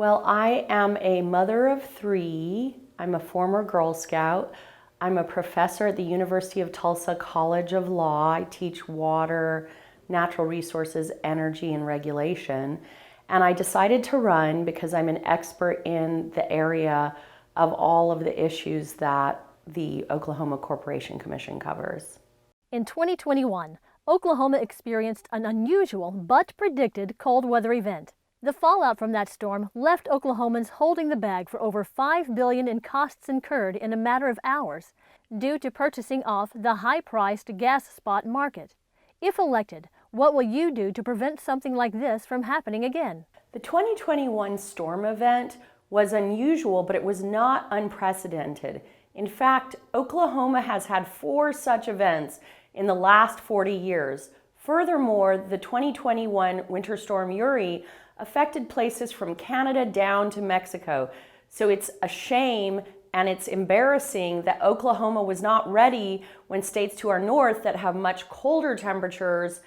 Well, I am a mother of three. I'm a former Girl Scout. I'm a professor at the University of Tulsa College of Law. I teach water, natural resources, energy, and regulation. And I decided to run because I'm an expert in the area of all of the issues that the Oklahoma Corporation Commission covers. In 2021, Oklahoma experienced an unusual but predicted cold weather event. The fallout from that storm left Oklahomans holding the bag for over $5 billion in costs incurred in a matter of hours due to purchasing off the high-priced gas spot market. If elected, what will you do to prevent something like this from happening again? The 2021 storm event was unusual, but it was not unprecedented. In fact, Oklahoma has had 4 such events in the last 40 years. Furthermore, the 2021 winter storm Uri affected places from Canada down to Mexico. So it's a shame and it's embarrassing that Oklahoma was not ready when states to our north that have much colder temperatures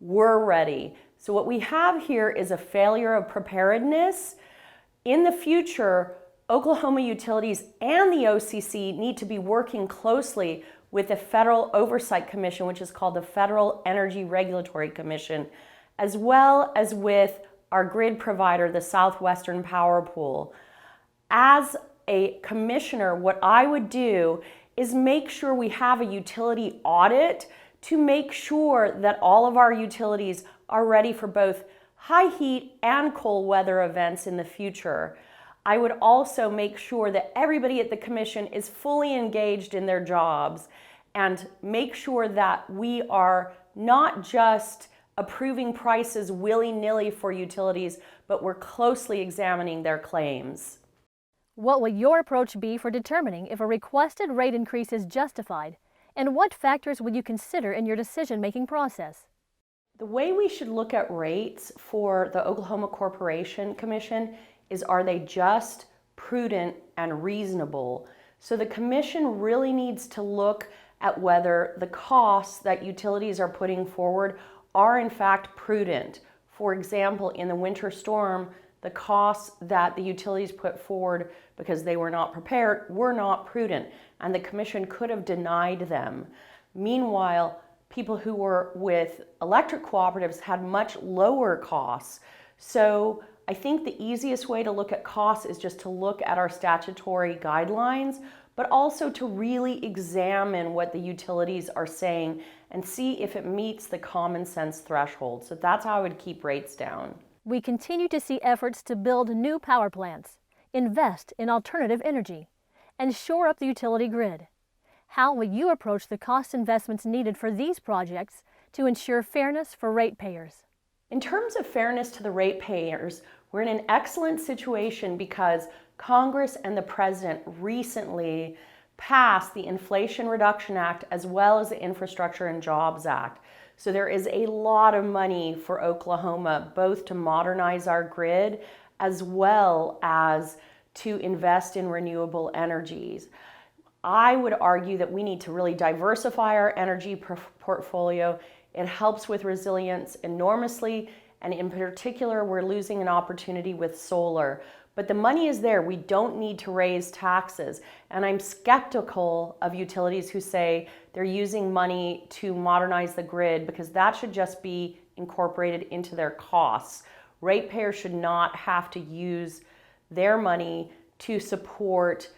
were ready. So what we have here is a failure of preparedness. In the future, Oklahoma utilities and the OCC need to be working closely with the Federal Oversight Commission, which is called the Federal Energy Regulatory Commission, as well as with our grid provider, the Southwestern Power Pool. As a commissioner, what I would do is make sure we have a utility audit to make sure that all of our utilities are ready for both high heat and cold weather events in the future. I would also make sure that everybody at the commission is fully engaged in their jobs and make sure that we are not just approving prices willy-nilly for utilities, but we're closely examining their claims. What will your approach be for determining if a requested rate increase is justified, and what factors will you consider in your decision-making process? The way we should look at rates for the Oklahoma Corporation Commission is, are they just, prudent, and reasonable? So the commission really needs to look at whether the costs that utilities are putting forward are in fact prudent. For example, in the winter storm, the costs that the utilities put forward because they were not prepared were not prudent, and the commission could have denied them. Meanwhile, people who were with electric cooperatives had much lower costs. So I think the easiest way to look at costs is just to look at our statutory guidelines, but also to really examine what the utilities are saying and see if it meets the common sense threshold. So that's how I would keep rates down. We continue to see efforts to build new power plants, invest in alternative energy, and shore up the utility grid. How will you approach the cost investments needed for these projects to ensure fairness for ratepayers? In terms of fairness to the ratepayers, we're in an excellent situation because Congress and the President recently passed the Inflation Reduction Act as well as the Infrastructure and Jobs Act. So there is a lot of money for Oklahoma, both to modernize our grid as well as to invest in renewable energies. I would argue that we need to really diversify our energy portfolio. It helps with resilience enormously, and in particular, we're losing an opportunity with solar. But the money is there. We don't need to raise taxes. And I'm skeptical of utilities who say they're using money to modernize the grid, because that should just be incorporated into their costs. Ratepayers should not have to use their money to support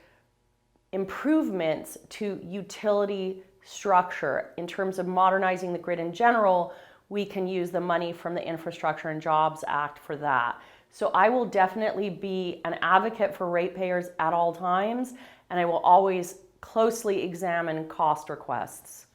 improvements to utility structure. In terms of modernizing the grid in general, we can use the money from the Infrastructure and Jobs Act for that. So I will definitely be an advocate for ratepayers at all times, and I will always closely examine cost requests.